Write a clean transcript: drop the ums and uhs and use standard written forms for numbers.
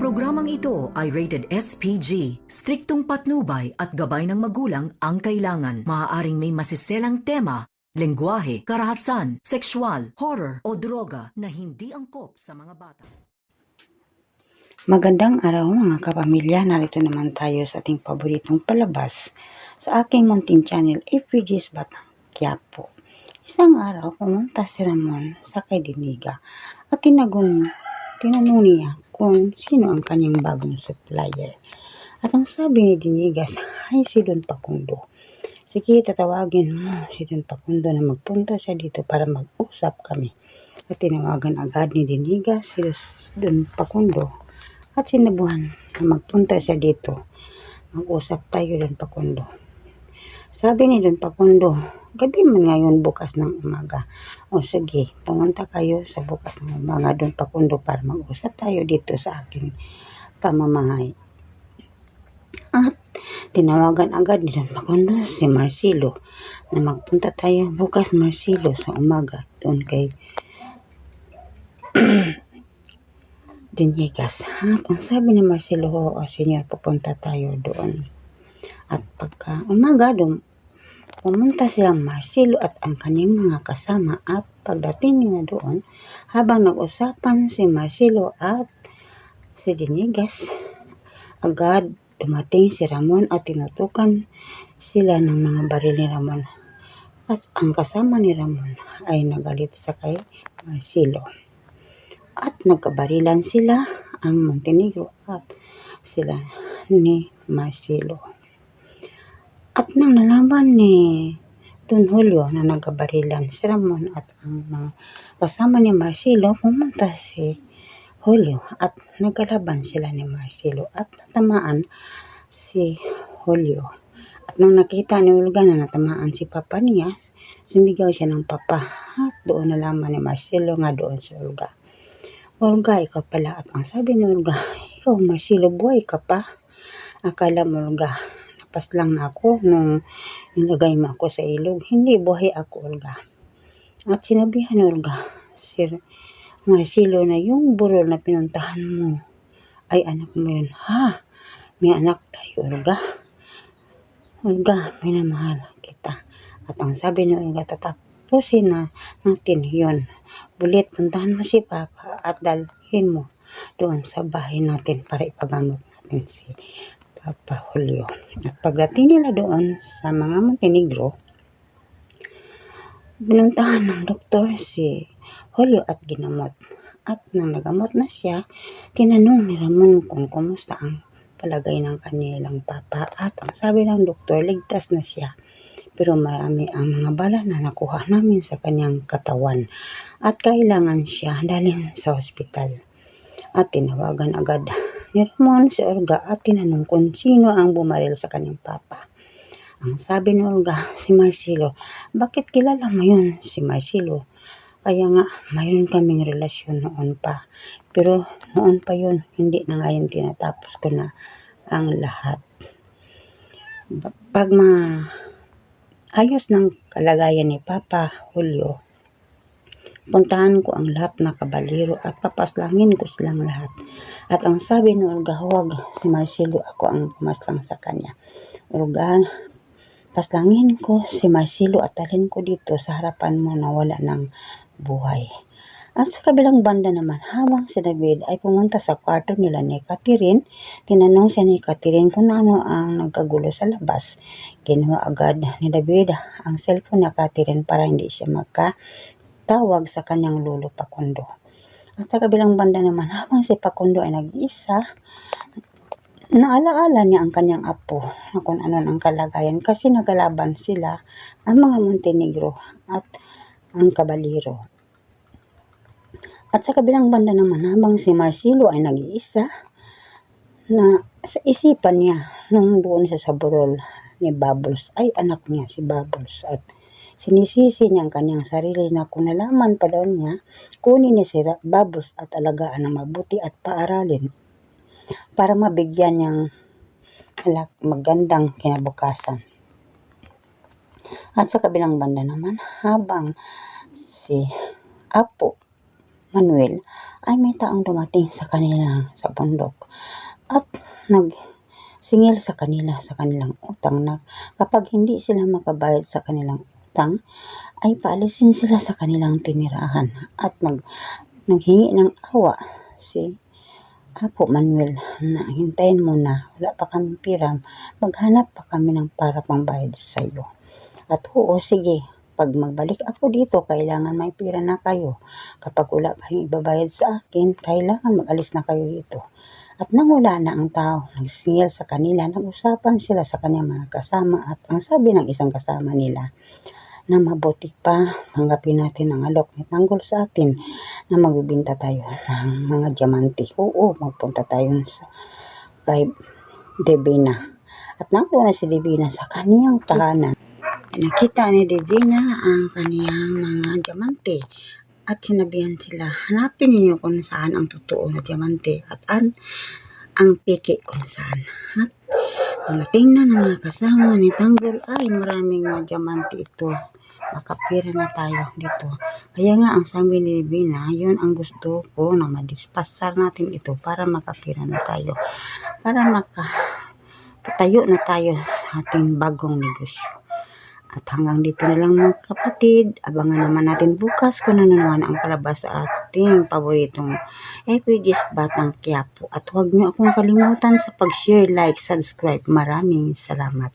programang ito ay rated SPG. Striktong patnubay at gabay ng magulang ang kailangan. Maaaring may masiselang tema, lengguwahe, karahasan, sexual, horror o droga na hindi angkop sa mga bata. Magandang araw mga kapamilya, narito naman tayo sa ating paboritong palabas sa aking munting channel, FPG's Batang Quiapo. Isang araw, pumunta si Ramon sa kay Diniga at tinanong niya kung sino ang kanyang bagong supplier. At ang sabi ni Dinigas ay si Don Facundo. Sige, tatawagin mo si Don Facundo na magpunta siya dito para mag-usap kami. At tinawagan agad ni Dinigas si Don Facundo at sinabuhan na magpunta siya dito. Mag-usap tayo, Don Facundo. Sabi ni Don Facundo, gabi man ngayon bukas ng umaga. O sige, pumunta kayo sa bukas ng umaga, Don Facundo, para mag-usap tayo dito sa aking pamamahay. At tinawagan agad ni Don Facundo si Marcelo na magpunta tayo bukas, Marcelo, sa umaga doon kay Dinigas. At ang sabi ni Marcelo, o senyor, pupunta tayo doon. At pagka umaga doon, pumunta silang Marcelo at ang kanyang mga kasama, at pagdating nila doon, habang nag-usapan si Marcelo at si Dinigas, agad dumating si Ramon at tinutukan sila ng mga baril ni Ramon. At ang kasama ni Ramon ay nagalit sa kay Marcelo. At nagkabarilan sila, ang Montenegro at sila ni Marcelo. At nang nalaman ni Don Julio na nagkabarilan si Ramon at ang mga kasama ni Marcelo, pumunta si Julio at nagkalaban sila ni Marcelo at natamaan si Julio. At nang nakita ni Olga na natamaan si papa niya, sumigaw siya ng papa, at doon nalaman ni Marcelo nga doon si Olga. Olga, ikaw pala. At ang sabi ni Olga, ikaw Marcelo, buhay ka pa? Akala mo, Olga, napaslang na ako nung nilagay mo ako sa ilog. Hindi, buhay ako, Olga. At sinabihan ni Olga, Sir Marcelo, na yung burol na pinuntahan mo ay anak mo yun. Ha? May anak tayo, Olga. Olga, minamahal kita. At ang sabi ni Olga, tatapusin na natin yun. Bulit, puntahan mo si Papa at dalhin mo doon sa bahay natin para ipagamot natin si Papa Julio. At pagdating nila doon sa mga Montenegro, binuntahan ng doktor si Julio at ginamot. At nang nagamot na siya, tinanong ni Ramon kung kumusta ang palagay ng kanilang papa. At ang sabi ng doktor, ligtas na siya. Pero marami ang mga bala na nakuha namin sa kanyang katawan at kailangan siya dalhin sa ospital. At tinawagan agad ni Ramon si Olga at tinanong kung sino ang bumaril sa kanyang papa. Ang sabi ni Olga, si Marcelo. Bakit kilala mo yun, si Marcelo? Kaya nga, mayroon kaming relasyon noon pa. Pero noon pa yun, hindi na ngayon tinatapos ko na ang lahat. Pag ayos ng kalagayan ni Papa Julio, puntahan ko ang lahat na kabaliro at papaslangin ko silang lahat. At ang sabi ni Olga, huwag, si Marcelo, ako ang pumaslang sa kanya. Olga, paslangin ko si Marcelo at dalhin ko dito sa harapan mo na wala ng buhay. At sa kabilang banda naman, habang si David ay pumunta sa kwarto nila ni Catherine, tinanong siya ni Catherine kung ano ang nagkagulo sa labas. Kinuha agad ni David ang cellphone na Catherine para hindi siya makatawag sa kanyang lolo Facundo. At sa kabilang banda naman, habang si Facundo ay nag-iisa, naalaala niya ang kanyang apo na kung ano ang kalagayan kasi nagalaban sila ang mga Montenegro at ang kabaliro. At sa kabilang banda naman, habang si Marcelo ay nag-iisa, na sa isipan niya nung doon sa burol ni Bubbles ay anak niya si Bubbles, at sinisisi niya ang kanyang sarili na kung nalaman pa daw niya, kunin niya si Bubbles at alagaan ng mabuti at paaralin para mabigyan niyang magandang kinabukasan. At sa kabilang banda naman, habang si Apo Manuel ay may taong dumating sa kanila sa bundok at nagsingil sa kanilang utang na kapag hindi sila makabayad sa kanilang utang ay paalisin sila sa kanilang tinirahan at naghingi ng awa si Apo Manuel na hintayin mo na, wala pa kami pira, maghanap pa kami ng para pangbayad sa iyo. At oo, sige, pag magbalik ako dito, kailangan may pira na kayo. Kapag wala kayong ibabayad sa akin, kailangan mag-alis na kayo dito. At nang wala na ang tao, nagsingil sa kanila, nag-usapan sila sa kanyang mga kasama at ang sabi ng isang kasama nila, na mabuti pa tanggapin natin ang alok ni Tanggol sa atin na magbibenta tayo ng mga diamante. Oo, magpunta tayo kay Divina. At nandoon na si Divina sa kaniyang tahanan. Nakita ni Divina ang kaniyang mga diamante at sinabihan sila, hanapin ninyo kung saan ang totoo na diamante at ang piki kung saan. At kung natingnan ng mga kasama ni Tanggol ay maraming mga diamante ito. Makapira na tayo dito. Kaya nga ang sabi ni Divina, yun ang gusto ko na madispasar natin ito para makapira na tayo. Para makatayo na tayo sa ating bagong negosyo. At hanggang dito na lang mga kapatid. Abangan naman natin bukas kung ano naman ang palabas sa ating paboritong FPG's Batang Quiapo. At huwag niyo akong kalimutan sa pag-share, like, subscribe. Maraming salamat.